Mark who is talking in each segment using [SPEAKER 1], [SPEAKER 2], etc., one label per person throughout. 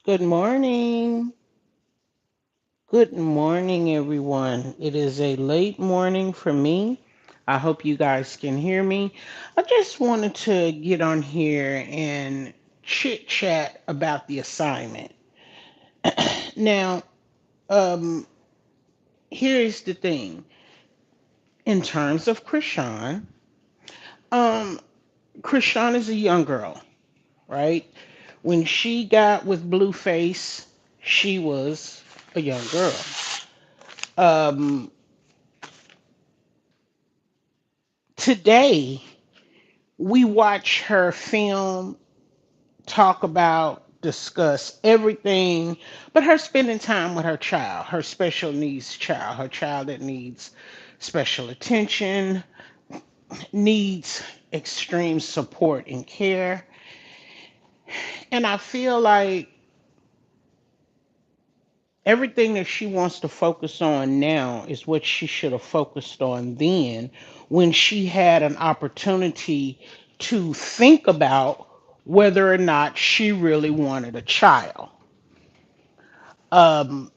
[SPEAKER 1] Good morning. Good morning, everyone. It is a late morning for me. I hope you guys can hear me. I just wanted to get on here and chit chat about the assignment. Now, um, here is the thing. In terms of Chrisean, um, Chrisean is a young girl, right? When she got with Blueface, she was a young girl. Um, Today, we watch her film, talk about, discuss everything, but her spending time with her child, her special needs child, her child that needs special attention, needs extreme support and care. And I feel like everything that she wants to focus on now is what she should have focused on then when she had an opportunity to think about whether or not she really wanted a child. Um,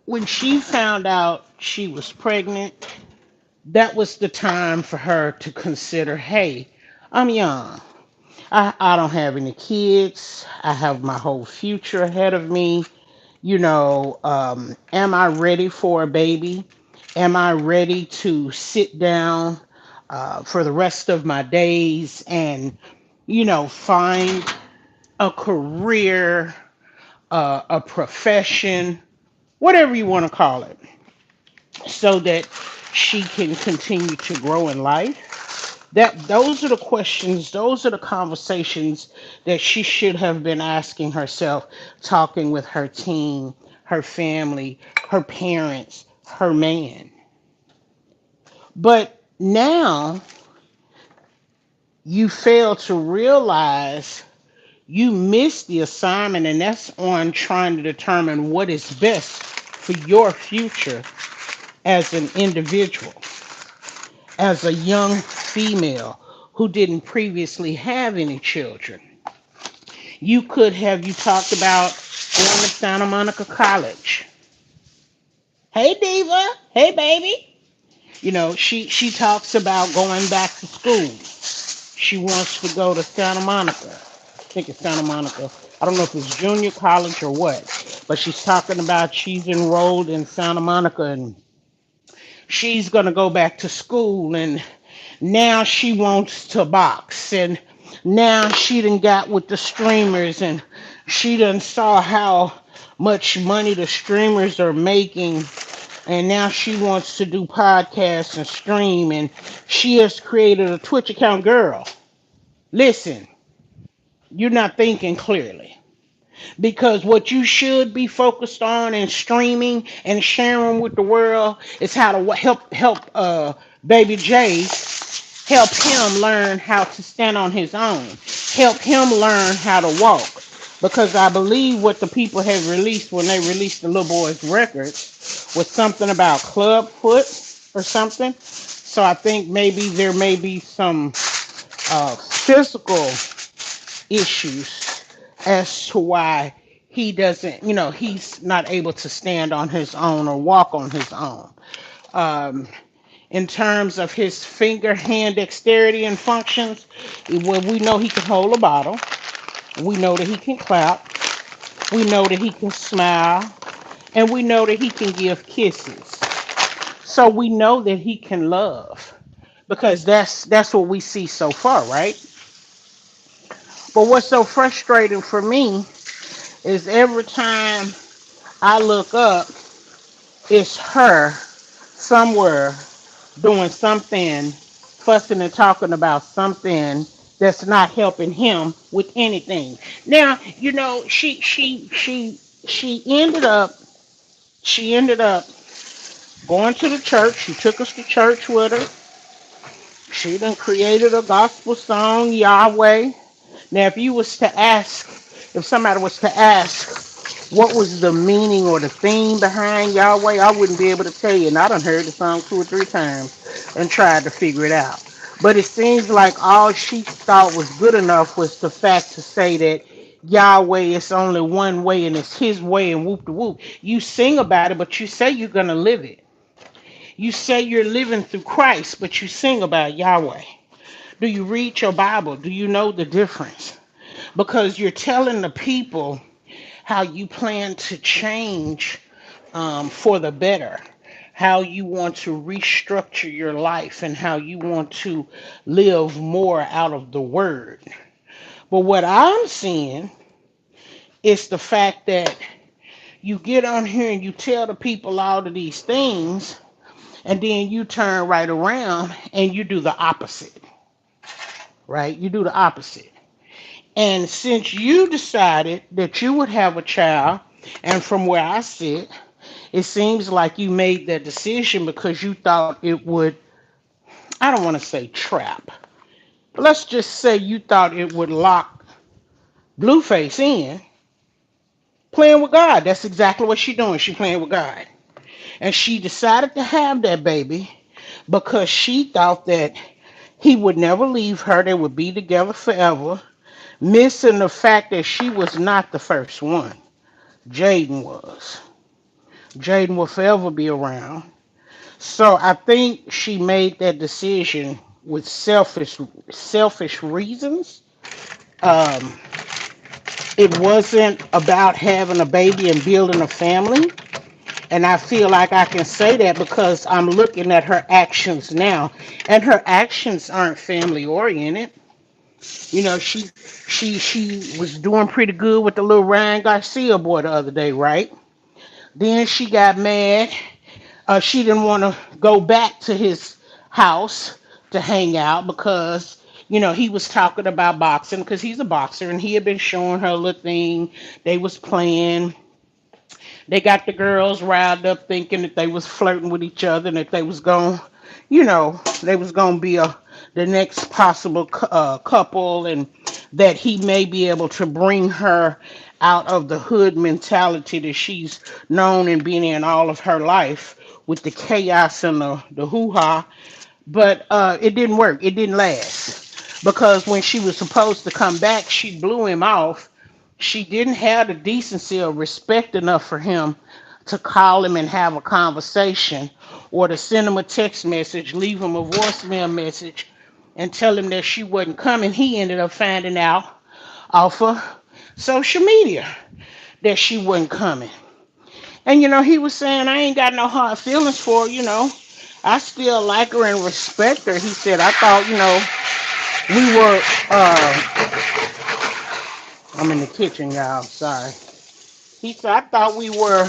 [SPEAKER 1] when she found out she was pregnant, that was the time for her to consider, hey, I'm young. I don't have any kids. I have my whole future ahead of me. Am I ready for a baby? Am I ready to sit down for the rest of my days and, find a career, a profession, whatever you want to call it, so that she can continue to grow in life? Those are the questions, those are the conversations that she should have been asking herself, talking with her team, her family, her parents, her man. But now you fail to realize you missed the assignment, and that's on trying to determine what is best for your future as an individual, as a young female who didn't previously have any children. You talked about going to Santa Monica College. Hey Diva, hey baby. She talks about going back to school. She wants to go to Santa Monica. I think it's Santa Monica. I don't know if it's junior college or what, but she's talking about she's enrolled in Santa Monica and she's gonna go back to school, and now she wants to box, and now she done got with the streamers, and she done saw how much money the streamers are making, and now she wants to do podcasts and stream, and she has created a Twitch account. Girl, listen, you're not thinking clearly. Because what you should be focused on and streaming and sharing with the world is how to help baby J, help him learn how to stand on his own, help him learn how to walk. Because I believe what the people have released when they released the little boy's records was something about club foot or something. So I think maybe there may be some physical issues as to why he doesn't, he's not able to stand on his own or walk on his own. Um, in terms of his finger hand dexterity and functions, well, we know he can hold a bottle. We know that he can clap. We know that he can smile. And we know that he can give kisses. So we know that he can love because that's what we see so far, right? But what's so frustrating for me is every time I look up, it's her somewhere doing something, fussing and talking about something that's not helping him with anything. Now, she ended up going to the church. She took us to church with her. She done created a gospel song, Yahweh. Now, if somebody was to ask what was the meaning or the theme behind Yahweh, I wouldn't be able to tell you. And I done heard the song 2 or 3 times and tried to figure it out. But it seems like all she thought was good enough was the fact to say that Yahweh is only one way and it's his way and whoop de whoop. You sing about it, but you say you're gonna live it. You say you're living through Christ, but you sing about Yahweh. Do you read your Bible? Do you know the difference? Because you're telling the people how you plan to change for the better, how you want to restructure your life, and how you want to live more out of the Word. But what I'm seeing is the fact that you get on here and you tell the people all of these things, and then you turn right around and you do the opposite, right? You do the opposite. And since you decided that you would have a child, and from where I sit, it seems like you made that decision because you thought it would, I don't want to say trap, but let's just say you thought it would lock Blueface in playing with God. That's exactly what she's doing. She's playing with God. And she decided to have that baby because she thought that he would never leave her. They would be together forever, missing the fact that she was not the first one. Jaden was. Jaden will forever be around. So I think she made that decision with selfish reasons. Um, it wasn't about having a baby and building a family. And I feel like I can say that because I'm looking at her actions now, and her actions aren't family oriented. You know, she was doing pretty good with the little Ryan Garcia boy the other day, right? Then she got mad. She didn't want to go back to his house to hang out because he was talking about boxing because he's a boxer and he had been showing her a little thing. They was playing. They got the girls riled up thinking that they was flirting with each other and that they was going, they was going to be the next possible couple, and that he may be able to bring her out of the hood mentality that she's known and been in all of her life with the chaos and the hoo-ha. But it didn't work. It didn't last because when she was supposed to come back, she blew him off. She didn't have the decency or respect enough for him to call him and have a conversation, or to send him a text message, leave him a voicemail message, and tell him that she wasn't coming. He ended up finding out off of social media that she wasn't coming. And he was saying, I ain't got no hard feelings for her. I still like her and respect her. He said, I thought, we were, I'm in the kitchen, y'all, sorry. He said, I thought we were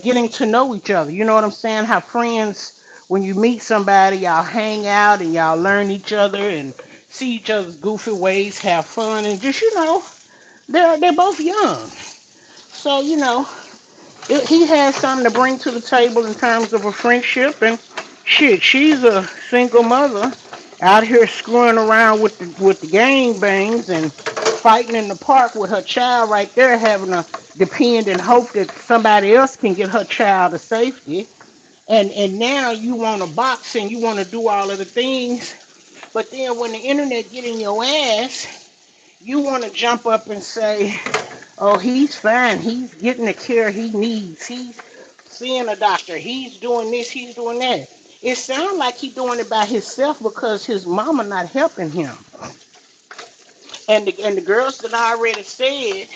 [SPEAKER 1] getting to know each other. You know what I'm saying? How friends, when you meet somebody, y'all hang out and y'all learn each other and see each other's goofy ways, have fun, and just, they're both young. So, he has something to bring to the table in terms of a friendship. And shit, she's a single mother out here screwing around with the gang bangs and fighting in the park with her child right there, having to depend and hope that somebody else can get her child to safety. And now you want to box and you want to do all of the things, but then when the internet get in your ass, you want to jump up and say, oh, he's fine. He's getting the care he needs. He's seeing a doctor. He's doing this. He's doing that. It sounds like he's doing it by himself because his mama not helping him. And the girls that I already said,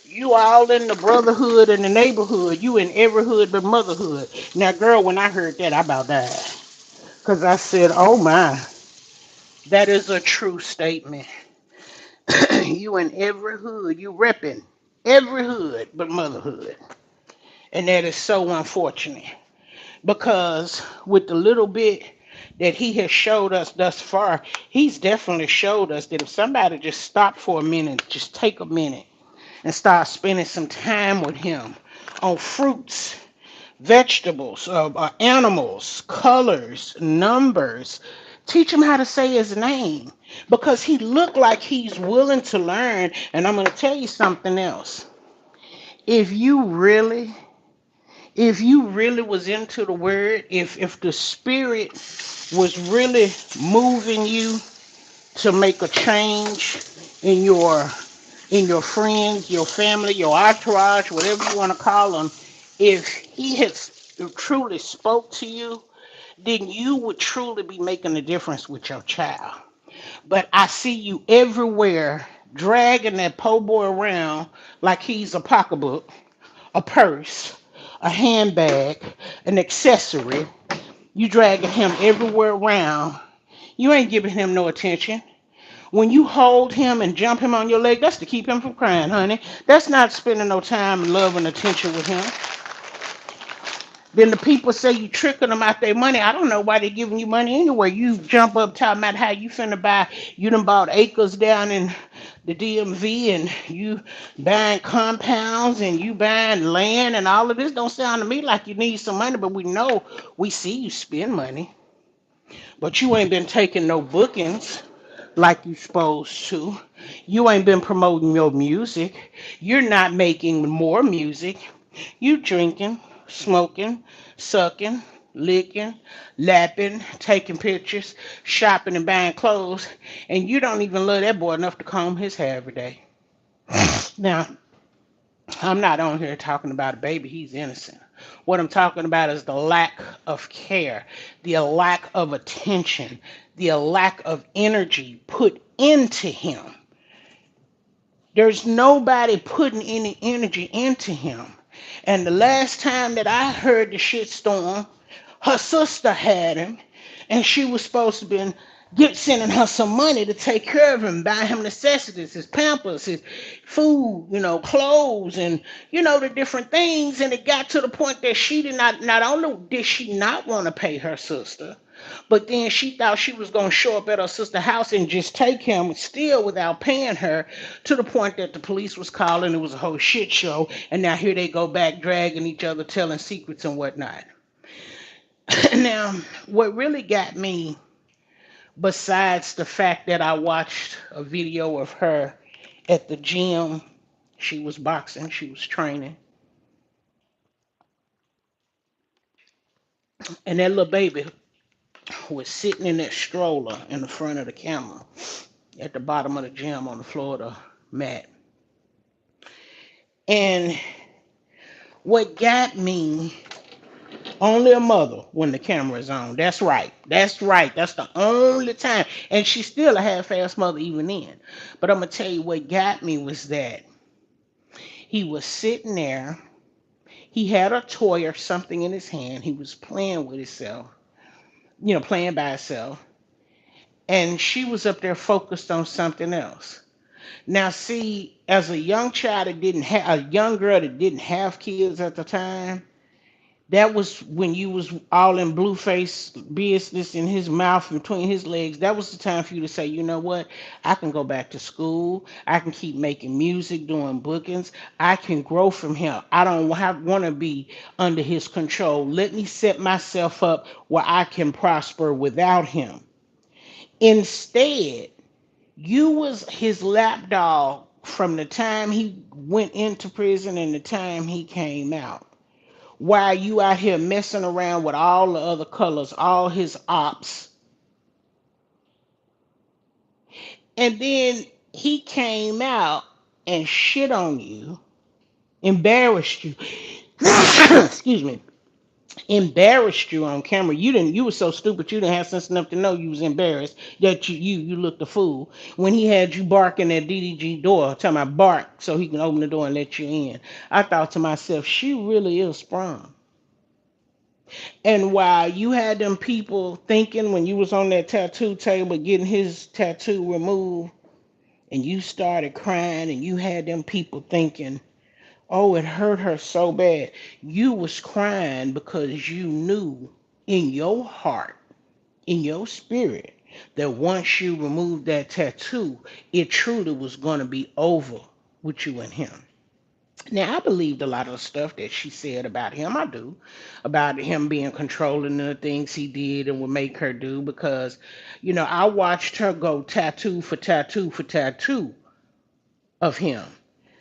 [SPEAKER 1] you all in the brotherhood and the neighborhood. You in every hood but motherhood. Now, girl, when I heard that, I about died. Because I said, oh my, that is a true statement. You in every hood. You repping every hood but motherhood. And that is so unfortunate. Because with the little bit that he has showed us thus far, he's definitely showed us that if somebody just stop for a minute, just take a minute and start spending some time with him on fruits, vegetables, animals, colors, numbers. Teach him how to say his name because he looked like he's willing to learn. And I'm going to tell you something else. If you really if you really was into the word, if the spirit was really moving you to make a change in your in your friends, your family, your entourage, whatever you want to call them, if he has truly spoke to you, then you would truly be making a difference with your child. But I see you everywhere dragging that po' boy around like he's a pocketbook, a purse, a handbag, an accessory. You dragging him everywhere around. You ain't giving him no attention. When you hold him and jump him on your leg, that's to keep him from crying, honey. That's not spending no time and love and attention with him. Then the people say you tricking them out their money. I don't know why they giving you money anyway. You jump up talking about how you finna buy. You done bought acres down in the DMV and you buying compounds and you buying land and all of this. Don't sound to me like you need some money, but we know we see you spend money. But you ain't been taking no bookings like you supposed to. You ain't been promoting your music. You're not making more music. You drinking, smoking, sucking, licking, lapping, taking pictures, shopping and buying clothes, and you don't even love that boy enough to comb his hair every day. Now, I'm not on here talking about a baby, he's innocent. What I'm talking about is the lack of care, the lack of attention, the lack of energy put into him. There's nobody putting any energy into him. And the last time that I heard the shitstorm, her sister had him, and she was supposed to be sending her some money to take care of him, buy him necessities, his pampers, his food, clothes, and the different things. And it got to the point that she did not only did she not want to pay her sister, but then she thought she was going to show up at her sister's house and just take him still without paying her, to the point that the police was calling. It was a whole shit show. And now here they go back dragging each other, telling secrets and whatnot. Now, what really got me, besides the fact that I watched a video of her at the gym, she was boxing, she was training, and that little baby was sitting in that stroller in the front of the camera at the bottom of the gym on the floor of the mat. And what got me, only a mother when the camera is on. That's right. That's right. That's the only time. And she's still a half-ass mother even then. But I'm going to tell you what got me was that he was sitting there. He had a toy or something in his hand. He was playing with himself, playing by himself. And she was up there focused on something else. Now, see, as a young child that didn't have, a young girl that didn't have kids at the time, that was when you was all in Blueface business in his mouth between his legs. That was the time for you to say, you know what? I can go back to school. I can keep making music, doing bookings. I can grow from him. I don't want to be under his control. Let me set myself up where I can prosper without him. Instead, you was his lapdog from the time he went into prison and the time he came out. While you out here messing around with all the other colors, all his ops. And then he came out and shit on you, embarrassed you. Excuse me. Embarrassed you on camera. You were so stupid you didn't have sense enough to know you was embarrassed that you looked a fool when he had you barking at DDG door, talking about bark so he can open the door and let you in. I thought to myself, she really is sprung. And while you had them people thinking when you was on that tattoo table getting his tattoo removed and you started crying and you had them people thinking, oh, it hurt her so bad. You was crying because you knew in your heart, in your spirit, that once you removed that tattoo, it truly was going to be over with you and him. Now, I believed a lot of the stuff that she said about him. I do. About him being controlling the things he did and would make her do because, I watched her go tattoo for tattoo for tattoo of him.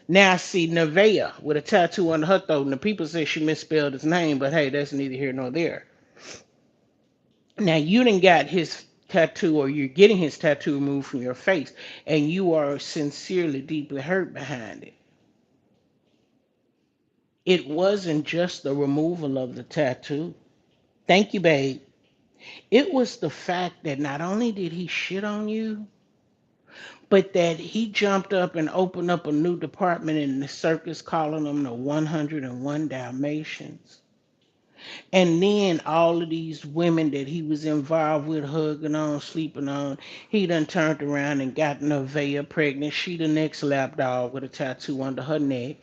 [SPEAKER 1] Now I see Nevaeh with a tattoo on her throat, and the people say she misspelled his name, but hey, that's neither here nor there. Now you done got his tattoo, or you're getting his tattoo removed from your face, and you are sincerely, deeply hurt behind it. It wasn't just the removal of the tattoo. Thank you, babe. It was the fact that not only did he shit on you, but that he jumped up and opened up a new department in the circus calling them the 101 Dalmatians. And then all of these women that he was involved with, hugging on, sleeping on, he done turned around and got Nevaeh pregnant. She the next lap dog with a tattoo under her neck.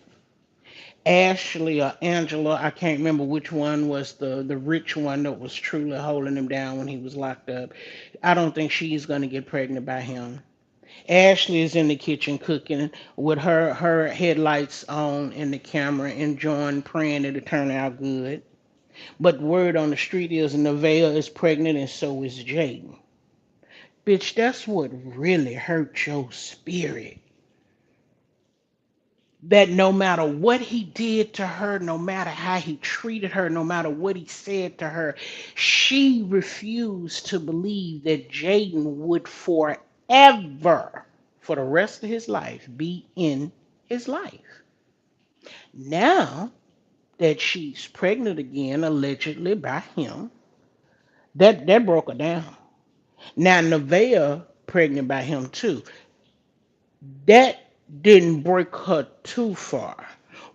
[SPEAKER 1] Ashley or Angela, I can't remember which one was the rich one that was truly holding him down when he was locked up. I don't think she's gonna get pregnant by him. Ashley is in the kitchen cooking with her headlights on in the camera, enjoying, praying it'll turn out good. But word on the street is Nevaeh is pregnant and so is Jaden. Bitch, that's what really hurt your spirit. That no matter what he did to her, no matter how he treated her, no matter what he said to her, she refused to believe that Jaden would forever, for the rest of his life, be in his life. Now that she's pregnant again, allegedly by him, that broke her down. Now Nevaeh pregnant by him too. That didn't break her too far.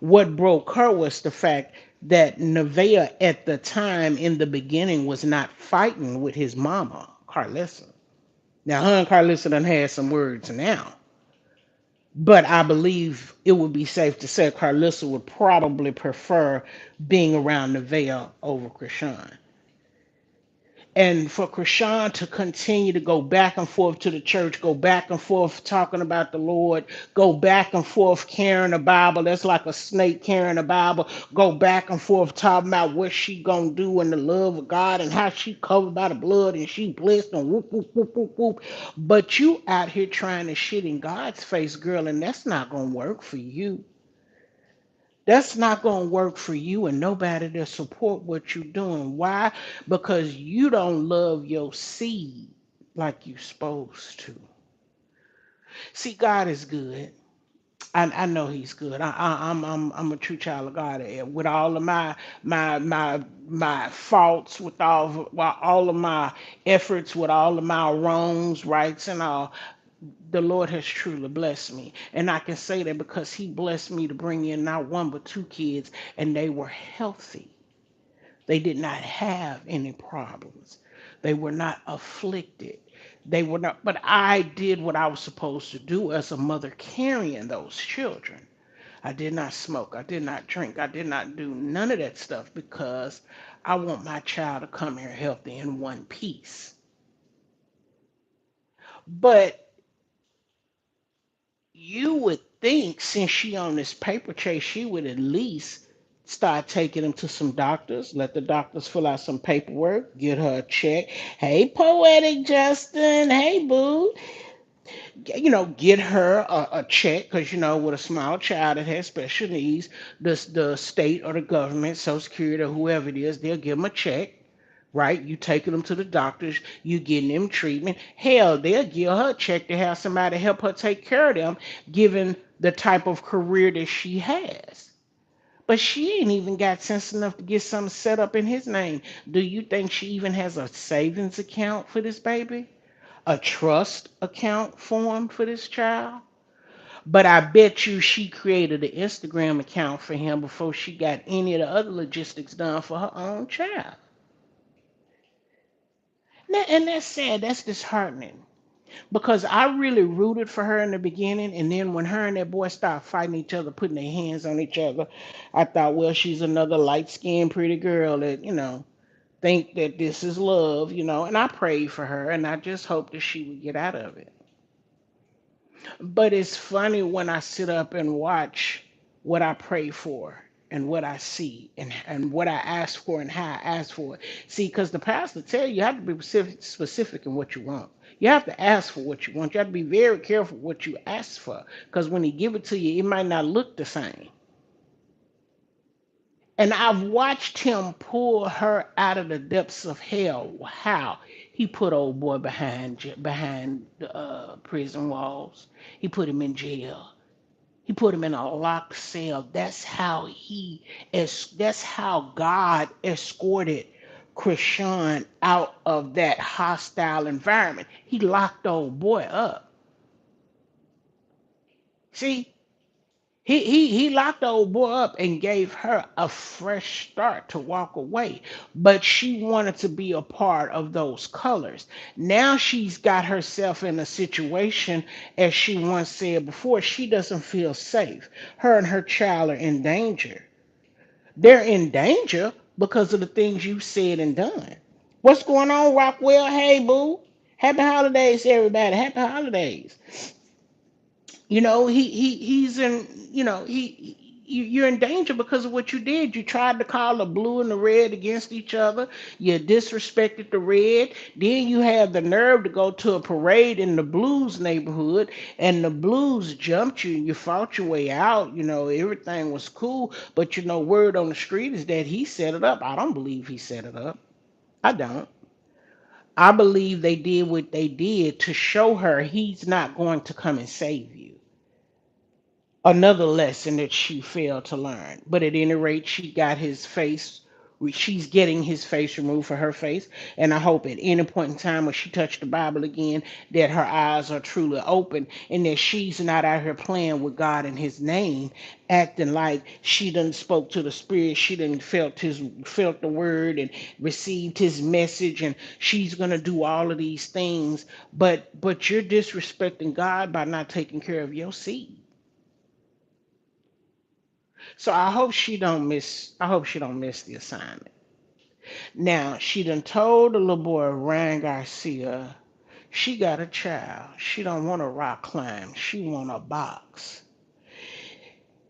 [SPEAKER 1] What broke her was the fact that Nevaeh at the time in the beginning was not fighting with his mama, Carlissa. Now her and Carlissa done had some words now. But I believe it would be safe to say Carlissa would probably prefer being around Nevaeh over Chrisean. And for Chrisean to continue to go back and forth to the church, go back and forth talking about the Lord, go back and forth carrying the Bible, that's like a snake carrying the Bible, go back and forth talking about what she gonna do in the love of God and how she covered by the blood and she blessed and whoop, whoop, whoop, whoop, whoop. But you out here trying to shit in God's face, girl, and that's not gonna work for you. That's not going to work for you and nobody that support what you're doing. Why? Because you don't love your seed like you're supposed to. See, God is good. I know He's good. I'm a true child of God. With all of my faults, with all of my efforts, with all of my wrongs, rights, and all, the Lord has truly blessed me. And I can say that because He blessed me to bring in not one but two kids, and they were healthy. They did not have any problems. They were not afflicted. They were not, but I did what I was supposed to do as a mother carrying those children. I did not smoke. I did not drink. I did not do none of that stuff because I want my child to come here healthy in one piece. But you would think since she on this paper chase, she would at least start taking him to some doctors, let the doctors fill out some paperwork, get her a check. Hey, poetic Justin. Hey, boo. Get her a check because with a small child that has special needs, the state or the government, Social Security or whoever it is, they'll give them a check. Right, you taking them to the doctors, you getting them treatment. Hell, they'll give her a check to have somebody help her take care of them, given the type of career that she has. But she ain't even got sense enough to get something set up in his name. Do you think she even has a savings account for this baby? A trust account formed for this child? But I bet you she created an Instagram account for him before she got any of the other logistics done for her own child. And that's sad. That's disheartening. Because I really rooted for her in the beginning, and then when her and that boy started fighting each other, putting their hands on each other, I thought, well, she's another light-skinned, pretty girl that think that this is love. And I prayed for her, and I just hoped that she would get out of it. But it's funny when I sit up and watch what I pray for and what I see and what I ask for and how I ask for it. See, because the pastor tell you have to be specific in what you want. You have to ask for what you want. You have to be very careful what you ask for because when he give it to you, it might not look the same. And I've watched him pull her out of the depths of hell. How? He put old boy behind the prison walls. He put him in jail. He put him in a locked cell. That's how God escorted Chrisean out of that hostile environment. He locked old boy up. See, he locked the old boy up and gave her a fresh start to walk away. But she wanted to be a part of those colors. Now she's got herself in a situation, as she once said before, she doesn't feel safe. Her and her child are in danger. They're in danger because of the things you said and done. What's going on, Rockwell? Hey, boo. Happy holidays, everybody. Happy holidays. He's in. You're in danger because of what you did. You tried to call the blue and the red against each other. You disrespected the red. Then you had the nerve to go to a parade in the blues neighborhood, and the blues jumped you. You fought your way out. Everything was cool, but word on the street is that he set it up. I don't believe he set it up. I don't. I believe they did what they did to show her he's not going to come and save you. Another lesson that she failed to learn. But at any rate, she's getting his face removed from her face. And I hope at any point in time when she touched the Bible again, that her eyes are truly open and that she's not out here playing with God in his name, acting like she done spoke to the spirit, she done felt the word and received his message, and she's gonna do all of these things. But you're disrespecting God by not taking care of your seed. So I hope she don't miss the assignment. Now, she done told the little boy Ryan Garcia she got a child. She don't want to rock climb. She want a box.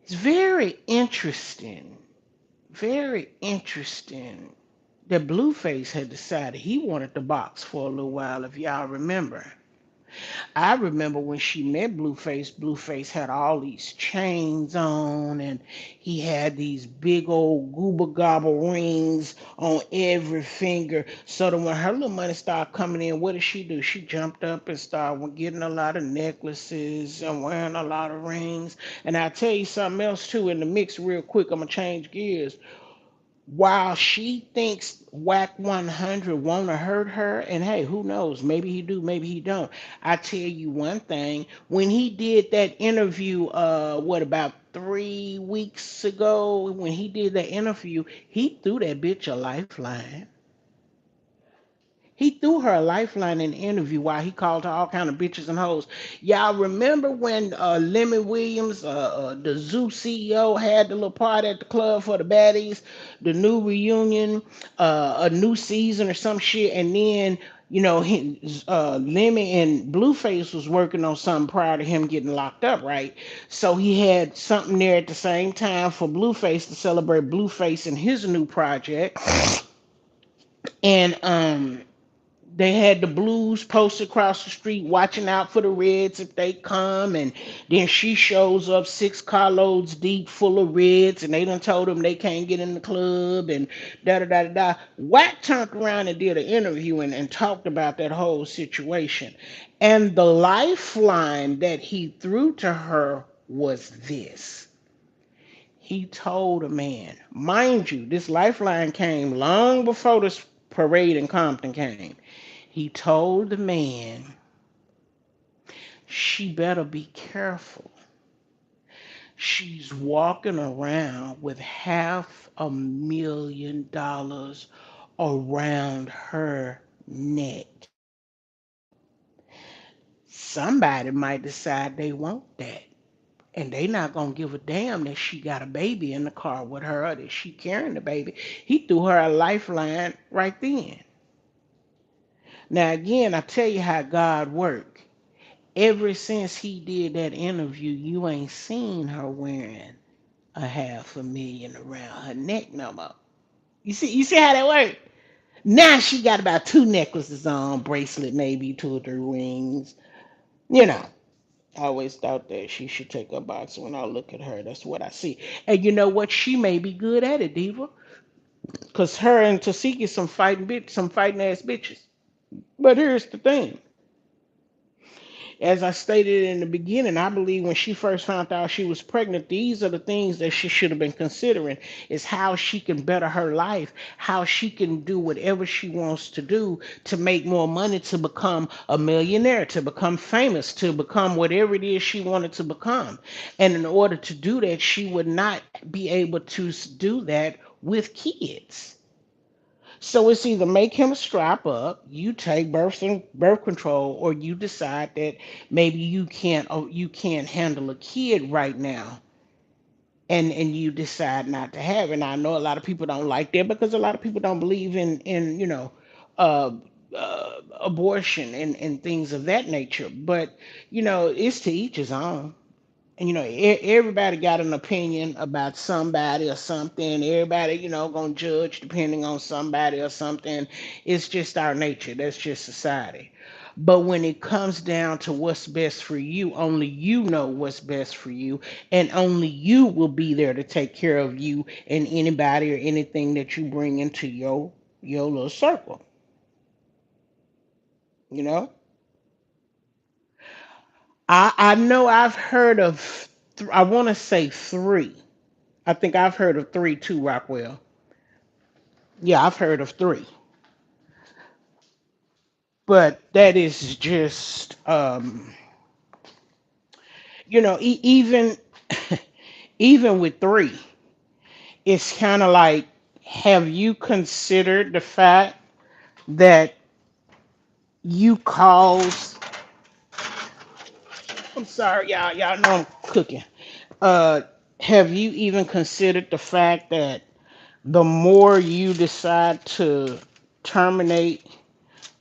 [SPEAKER 1] It's very interesting. Very interesting that Blueface had decided he wanted the box for a little while, if y'all remember. I remember when she met Blueface, Blueface had all these chains on, and he had these big old goober gobble rings on every finger. So that when her little money started coming in, what did she do? She jumped up and started getting a lot of necklaces and wearing a lot of rings. And I'll tell you something else too in the mix real quick. I'm gonna change gears. While she thinks Whack 100 wanna hurt her, and hey, who knows? Maybe he do, maybe he don't. I tell you one thing: when he did that interview, what about 3 weeks ago? When he did that interview, he threw that bitch a lifeline. He threw her a lifeline in the interview while he called her all kind of bitches and hoes. Y'all remember when Lemmy Williams, the Zoo CEO, had the little party at the club for the baddies, the new reunion, a new season or some shit, and then Lemmy and Blueface was working on something prior to him getting locked up, right? So he had something there at the same time for Blueface to celebrate Blueface and his new project, and they had the blues posted across the street watching out for the reds if they come, and then she shows up 6 carloads deep full of reds, and they done told them they can't get in the club, and da da da da da. Wack turned around and did an interview and talked about that whole situation. And the lifeline that he threw to her was this. He told a man, mind you, this lifeline came long before this parade in Compton came. He told the man, she better be careful. She's walking around with $500,000 around her neck. Somebody might decide they want that. And they not gonna give a damn that she got a baby in the car with her or that she carrying the baby. He threw her a lifeline right then. Now again, I tell you how God work. Ever since he did that interview, you ain't seen her wearing a 500,000 around her neck no more. You see how that work? Now she got about 2 necklaces on, bracelet, maybe 2 or 3 rings. You know, I always thought that she should take a box when I look at her. That's what I see. And you know what? She may be good at it, Diva. Cause her and Tasiki some fighting ass bitches. But here's the thing. As I stated in the beginning, I believe when she first found out she was pregnant, these are the things that she should have been considering is how she can better her life, how she can do whatever she wants to do to make more money, to become a millionaire, to become famous, to become whatever it is she wanted to become. And in order to do that, she would not be able to do that with kids. So it's either make him strap up, you take birth control, or you decide that maybe you can't handle a kid right now, and you decide not to have it. And I know a lot of people don't like that because a lot of people don't believe in uh, abortion and things of that nature. But it's to each his own. And everybody got an opinion about somebody or something. Everybody, gonna judge depending on somebody or something. It's just our nature. That's just society. But when it comes down to what's best for you, only you know what's best for you, and only you will be there to take care of you and anybody or anything that you bring into your little circle. You know, I know I've heard of. I want to say three. I think I've heard of three too, Rockwell. Yeah, I've heard of three. But that is just, even even with three, it's kind of like, have you considered the fact that you cause? I'm sorry, y'all know I'm cooking. Uh, have you even considered the fact that the more you decide to terminate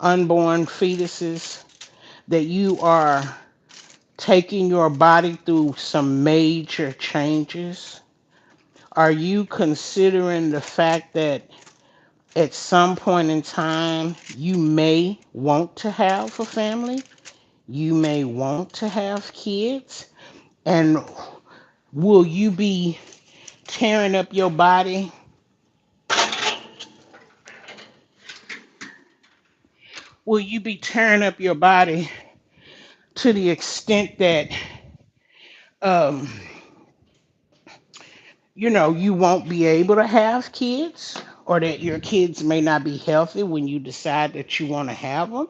[SPEAKER 1] unborn fetuses, that you are taking your body through some major changes? Are you considering the fact that at some point in time you may want to have a family? You may want to have kids? And will you be tearing up your body? Will you be tearing up your body to the extent that um, you won't be able to have kids, or that your kids may not be healthy when you decide that you want to have them?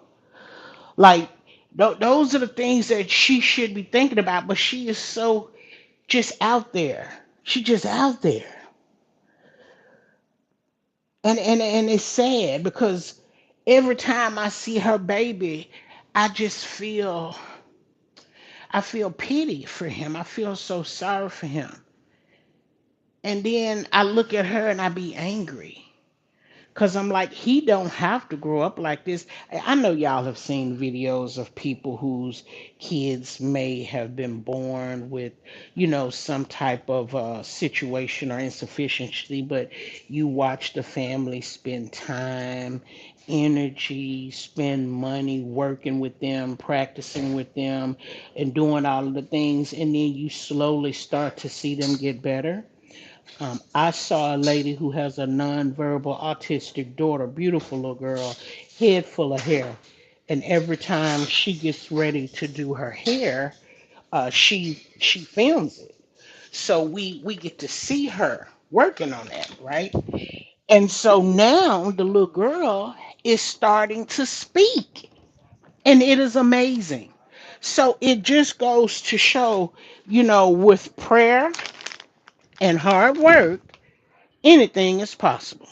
[SPEAKER 1] Like, those are the things that she should be thinking about, but she is so just out there. She just out there. And it's sad because every time I see her baby, I just I feel pity for him. I feel so sorry for him. And then I look at her and I be angry. Cause I'm like, he don't have to grow up like this. I know y'all have seen videos of people whose kids may have been born with, some type of situation or insufficiency, but you watch the family spend time, energy, spend money working with them, practicing with them, and doing all of the things, and then you slowly start to see them get better. I saw a lady who has a nonverbal autistic daughter, beautiful little girl, head full of hair. And every time she gets ready to do her hair, she films it. So we get to see her working on that, right? And so now the little girl is starting to speak, and it is amazing. So it just goes to show, with prayer and hard work, anything is possible.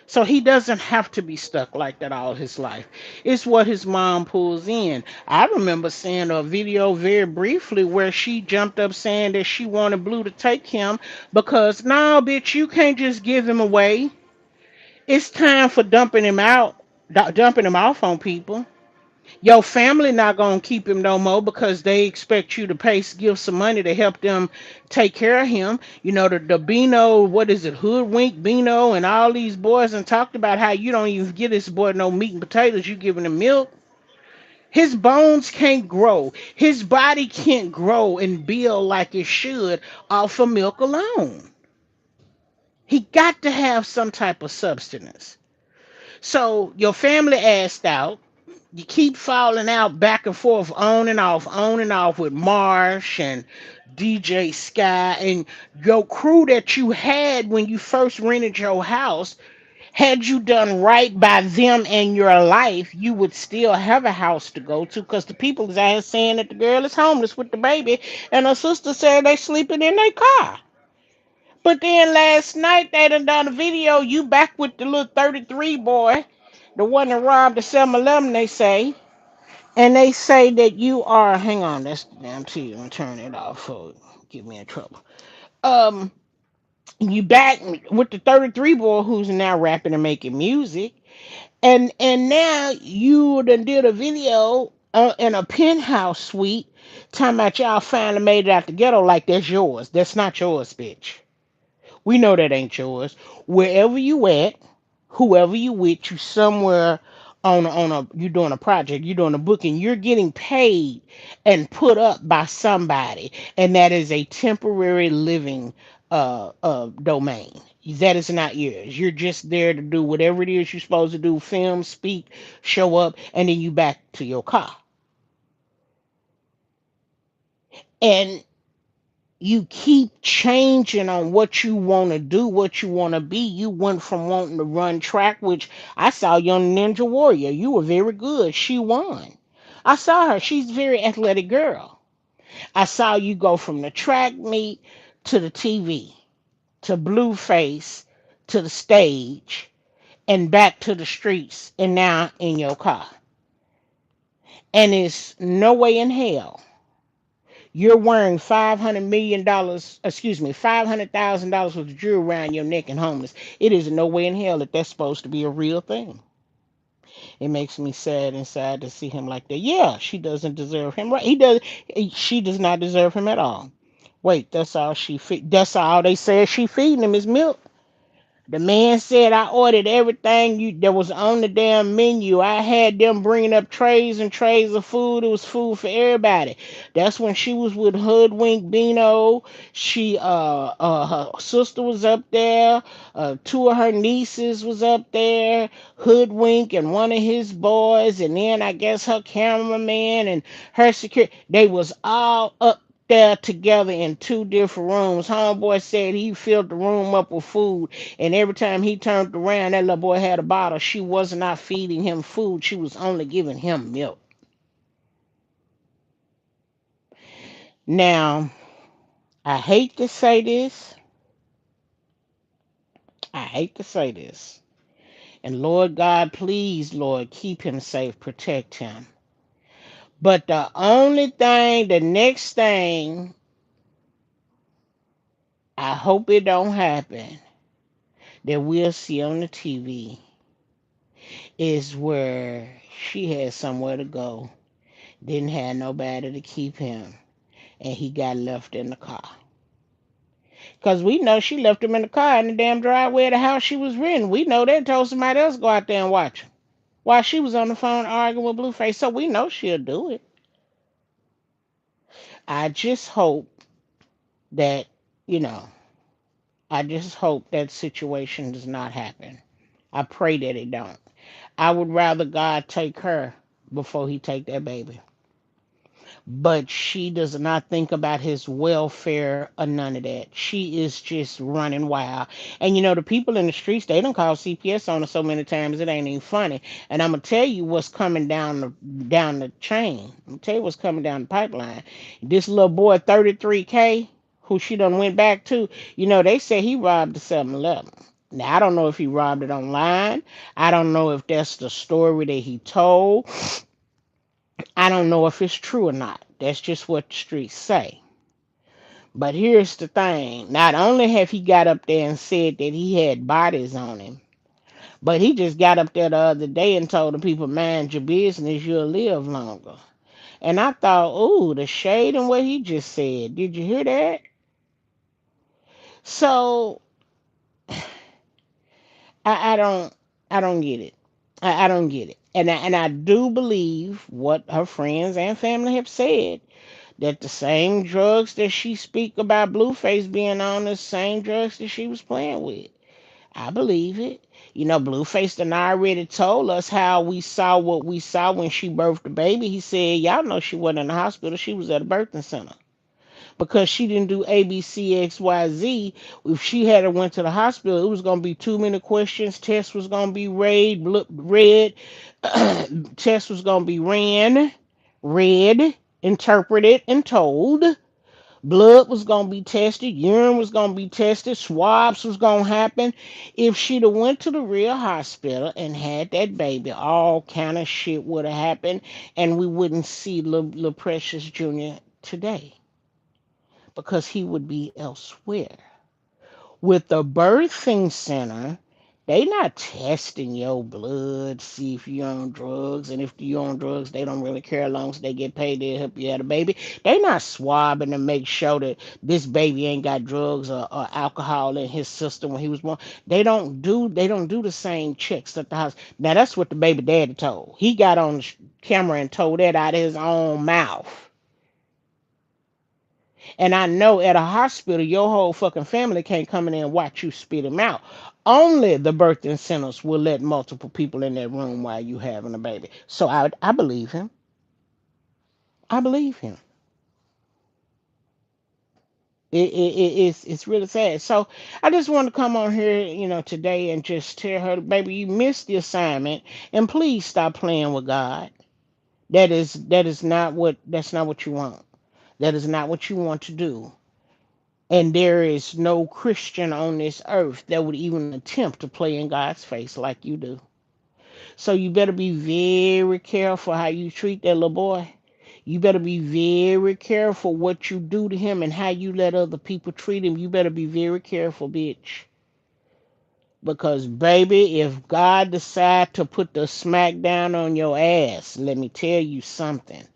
[SPEAKER 1] So he doesn't have to be stuck like that all his life. It's what his mom pulls in. I remember seeing a video very briefly where she jumped up saying that she wanted Blue to take him because, nah, bitch, you can't just give him away. It's time for dumping him out, dumping him off on people. Your family not gonna keep him no more because they expect you to give some money to help them take care of him. The Beano, what is it, Hoodwink Beano, and all these boys and talked about how you don't even give this boy no meat and potatoes. You giving him milk. His bones can't grow. His body can't grow and build like it should off of milk alone. He got to have some type of substance. So your family asked out. You keep falling out back and forth, on and off with Marsh and DJ Sky and your crew that you had when you first rented your house. Had you done right by them and your life, you would still have a house to go to because the people is out here saying that the girl is homeless with the baby and her sister said they sleeping in their car. But then last night they done a video, you back with the little 33 boy, the one that robbed the 7-Eleven, they say. And they say that you are, hang on, that's the damn TV. I'm turn it off for get me in trouble. Um, you back with the 33 boy who's now rapping and making music. And now you done did a video in a penthouse suite talking about y'all finally made it out the ghetto like that's yours. That's not yours, bitch. We know that ain't yours. Wherever you at, whoever you with, you somewhere on a you doing a project, you doing a booking, you're getting paid and put up by somebody, and that is a temporary living domain. That is not yours. You're just there to do whatever it is you're supposed to do, film, speak, show up, and then you back to your car. And you keep changing on what you want to do, what you want to be. You went from wanting to run track, which I saw Young Ninja Warrior. You were very good. She won. I saw her. She's a very athletic girl. I saw you go from the track meet to the TV to Blueface to the stage and back to the streets and now in your car. And it's no way in hell you're wearing $500 million, excuse me, $500,000 worth of jewelry around your neck and homeless. It is no way in hell that that's supposed to be a real thing. It makes me sad inside to see him like that. Yeah, she doesn't deserve him. Right? He does. She does not deserve him at all. Wait, that's all she feed. That's all they said she feeding him is milk. The man said I ordered everything you that was on the damn menu. I had them bringing up trays and trays of food. It was food for everybody. That's when she was with Hoodwink Bino. She her sister was up there. Two of her nieces was up there. Hoodwink and one of his boys, and then I guess her cameraman and her security. They was all up there together in two different rooms. Homeboy said he filled the room up with food, and every time he turned around, that little boy had a bottle. She was not feeding him food. She was only giving him milk. Now, I hate to say this. I hate to say this. And Lord God, please, Lord, keep him safe, protect him. But the next thing, I hope it don't happen, that we'll see on the TV is where she had somewhere to go, didn't have nobody to keep him, and he got left in the car. Because we know she left him in the car in the damn driveway of the house she was renting. We know they told somebody else to go out there and watch him while she was on the phone arguing with Blueface. So we know she'll do it. I just hope that, you know, I just hope that situation does not happen. I pray that it don't. I would rather God take her before he take that baby. But she does not think about his welfare or none of that. She is just running wild. And you know, the people in the streets, they done call CPS on her so many times it ain't even funny. And I'm gonna tell you what's coming down the chain. I'm gonna tell you what's coming down the pipeline. This little boy 33K, who she done went back to, you know, they say he robbed the 7-Eleven. Now I don't know if he robbed it online. I don't know if that's the story that he told. I don't know if it's true or not. That's just what the streets say. But here's the thing. Not only have he got up there and said that he had bodies on him, but he just got up there the other day and told the people, mind your business, you'll live longer. And I thought, ooh, the shade in what he just said. Did you hear that? So I don't get it. I don't get it. And I do believe what her friends and family have said that the same drugs that she speak about Blueface being on the same drugs that she was playing with. I believe it. Blueface done already told us how we saw what we saw when she birthed the baby. He said, y'all know she wasn't in the hospital. She was at a birthing center. Because she didn't do A, B, C, X, Y, Z. If she had went to the hospital, it was going to be too many questions. Test was going to be read. Test was going to be read, interpreted, and told. Blood was gonna be tested, urine was gonna be tested, swabs was gonna happen. If she'd have went to the real hospital and had that baby, all kind of shit would have happened, and we wouldn't see little Precious Jr. today because he would be elsewhere. With the birthing center, they not testing your blood, see if you're on drugs, and if you're on drugs, they don't really care as long as they get paid to help you have a baby. They not swabbing to make sure that this baby ain't got drugs or alcohol in his system when he was born. They don't do the same checks at the house. Now that's what the baby daddy told. He got on the camera and told that out of his own mouth. And I know at a hospital, your whole fucking family can't come in there and watch you spit him out. Only the birthing centers will let multiple people in that room while you having a baby. So I believe him. I believe him. It's really sad. So I just want to come on here, today and just tell her, baby, you missed the assignment, and please stop playing with God. That's not what you want. That is not what you want to do. And there is no Christian on this earth that would even attempt to play in God's face like you do. So you better be very careful how you treat that little boy. You better be very careful what you do to him and how you let other people treat him. You better be very careful, bitch. Because baby, if God decide to put the smack down on your ass, let me tell you something.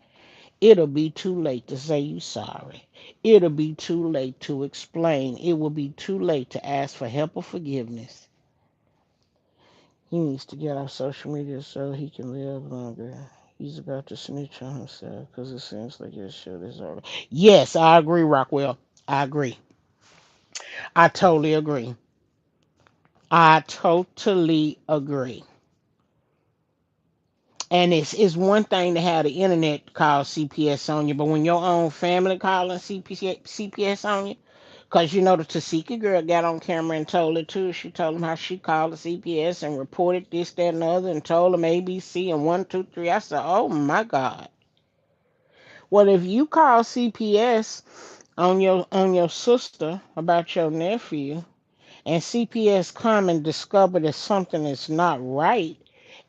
[SPEAKER 1] It'll be too late to say you sorry. It'll be too late to explain. It will be too late to ask for help or forgiveness. He needs to get off social media so he can live longer. He's about to snitch on himself because it seems like his shit is over. Yes, I agree, Rockwell. I agree. I totally agree. I totally agree. And it's one thing to have the internet call CPS on you, but when your own family calling CPS on you, because the Tasika girl got on camera and told it too. She told them how she called the CPS and reported this, that, and the other, and told them ABC and one, two, three. I said, oh my God. Well, if you call CPS on your sister about your nephew, and CPS come and discover that something is not right,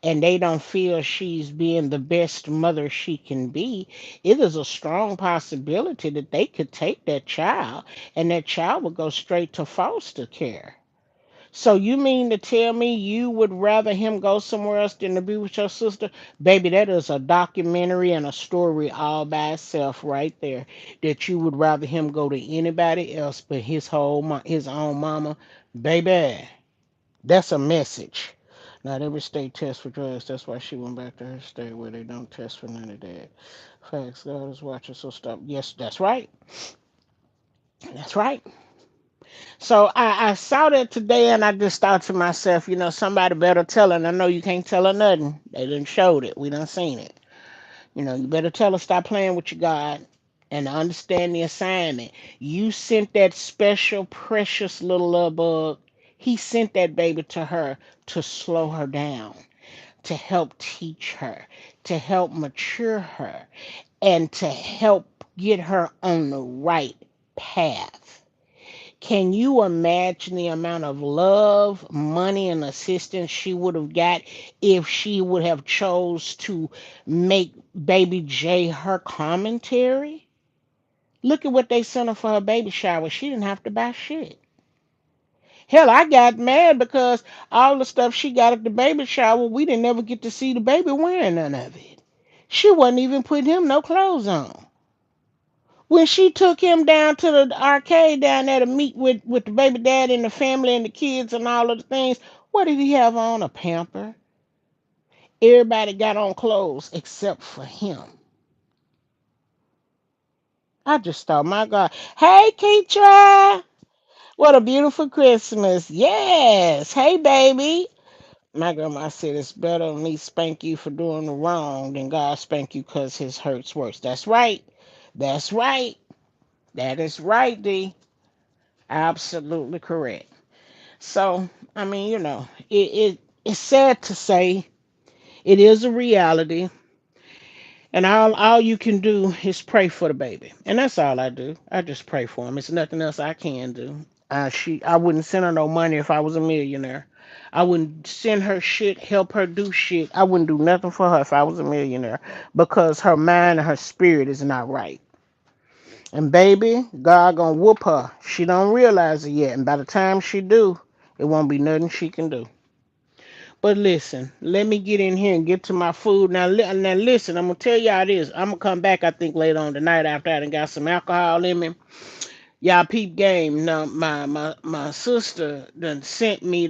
[SPEAKER 1] and they don't feel she's being the best mother she can be, it is a strong possibility that they could take that child and that child would go straight to foster care. So you mean to tell me you would rather him go somewhere else than to be with your sister? Baby, that is a documentary and a story all by itself right there. That you would rather him go to anybody else but his own mama. Baby, that's a message. Not every state tests for drugs. That's why she went back to her state where they don't test for none of that. Facts. God is watching, so stop. Yes, that's right. That's right. So I saw that today and I just thought to myself, somebody better tell her. And I know you can't tell her nothing. They done showed it. We done seen it. You better tell her stop playing with your God and understand the assignment. You sent that special, precious little love bug. He sent that baby to her to slow her down, to help teach her, to help mature her, and to help get her on the right path. Can you imagine the amount of love, money, and assistance she would have got if she would have chose to make Baby J her commentary? Look at what they sent her for her baby shower. She didn't have to buy shit. Hell, I got mad because all the stuff she got at the baby shower, we didn't ever get to see the baby wearing none of it. She wasn't even putting him no clothes on. When she took him down to the arcade down there to meet with the baby dad and the family and the kids and all of the things, what did he have on? A pamper. Everybody got on clothes except for him. I just thought, my God. Hey, Keitra. What a beautiful Christmas. Yes. Hey, baby. My grandma said it's better me spank you for doing the wrong than God spank you because his hurts worse. That's right. That's right. That is right, D. Absolutely correct. So, I mean, it's sad to say it is a reality, and all you can do is pray for the baby, and that's all I do. I just pray for him. It's nothing else I can do. I wouldn't send her no money if I was a millionaire. I wouldn't send her shit, help her do shit. I wouldn't do nothing for her if I was a millionaire because her mind and her spirit is not right. And baby, God gonna whoop her. She don't realize it yet, and by the time she do, it won't be nothing she can do. But listen, let me get in here and get to my food. Now listen, I'm gonna tell y'all this. I'm gonna come back, I think, later on tonight after I done got some alcohol in me. Y'all peep game. Now my sister done tagged me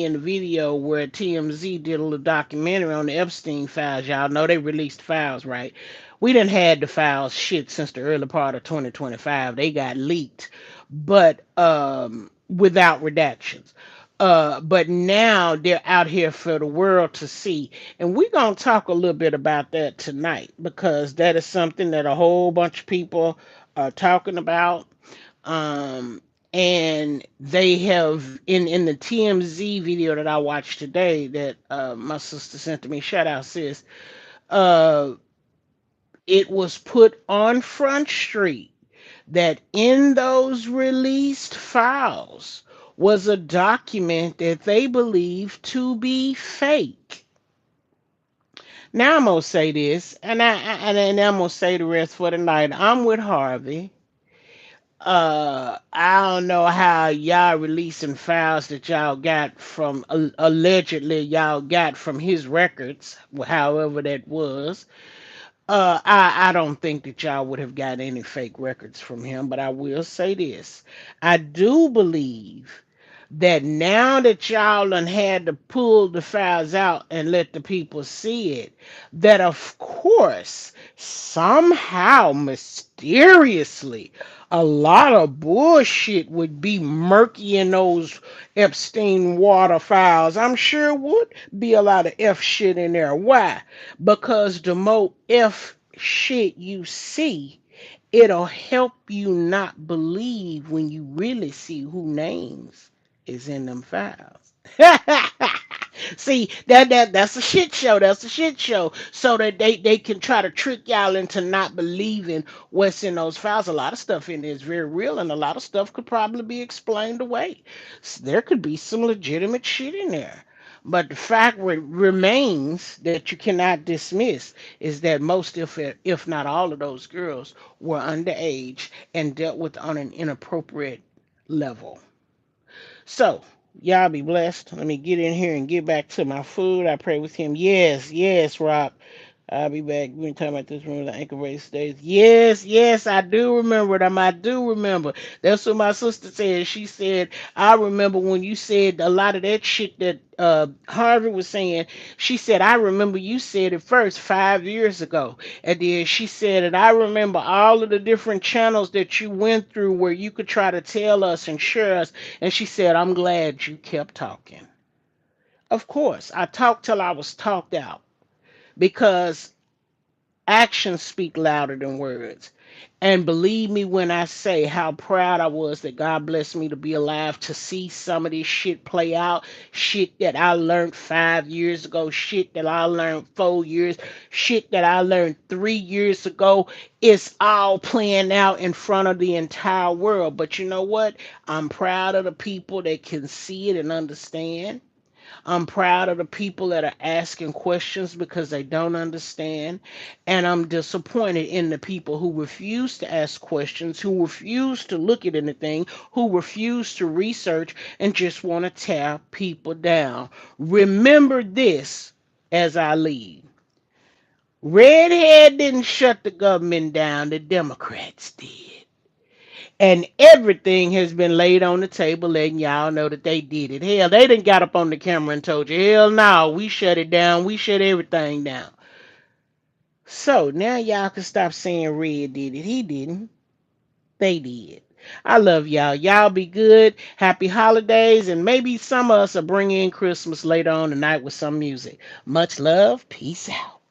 [SPEAKER 1] in the video where TMZ did a little documentary on the Epstein files. Y'all know they released files, right? We done had the files shit since the early part of 2025. They got leaked, but without redactions. But now they're out here for the world to see. And we're going to talk a little bit about that tonight because that is something that a whole bunch of people are talking about. Um, and they have in the TMZ video that I watched today that my sister sent to me. Shout out, sis. Uh, it was put on Front Street that in those released files was a document that they believed to be fake. Now I'm gonna say this, and I'm gonna say the rest for the night. I'm with Harvey. I don't know how y'all releasing files that y'all got from allegedly y'all got from his records, however that was. I don't think that y'all would have got any fake records from him, but I will say this. I do believe that now that y'all done had to pull the files out and let the people see it, that of course, somehow, mysteriously, a lot of bullshit would be murky in those Epstein water files. I'm sure would be a lot of F shit in there. Why? Because the more F shit you see, it'll help you not believe when you really see who names is in them files. See, that's a shit show. That's a shit show. So that they can try to trick y'all into not believing what's in those files. A lot of stuff in there is very real, and a lot of stuff could probably be explained away. There could be some legitimate shit in there. But the fact remains that you cannot dismiss is that most, if not all of those girls, were underage and dealt with on an inappropriate level. So, y'all be blessed. Let me get in here and get back to my food. I pray with him. Yes, yes, Rob. I'll be back. We've been talking about this room, the anchor race days. Yes, yes, I do remember them. I do remember. That's what my sister said. She said, I remember when you said a lot of that shit that Harvey was saying. She said, I remember you said it first 5 years ago. And then she said, and I remember all of the different channels that you went through where you could try to tell us and share us. And she said, I'm glad you kept talking. Of course, I talked till I was talked out because actions speak louder than words. And believe me when I say how proud I was that God blessed me to be alive to see some of this shit play out. Shit that I learned 5 years ago, shit that I learned 4 years, shit that I learned 3 years ago. It's all playing out in front of the entire world. But you know what? I'm proud of the people that can see it and understand. I'm proud of the people that are asking questions because they don't understand. And I'm disappointed in the people who refuse to ask questions, who refuse to look at anything, who refuse to research and just want to tear people down. Remember this as I leave. Redhead didn't shut the government down, the Democrats did. And everything has been laid on the table, letting y'all know that they did it. Hell, they didn't got up on the camera and told you, hell no, we shut it down. We shut everything down. So now y'all can stop saying Red did it. He didn't. They did. I love y'all. Y'all be good. Happy holidays. And maybe some of us will bring in Christmas later on tonight with some music. Much love. Peace out.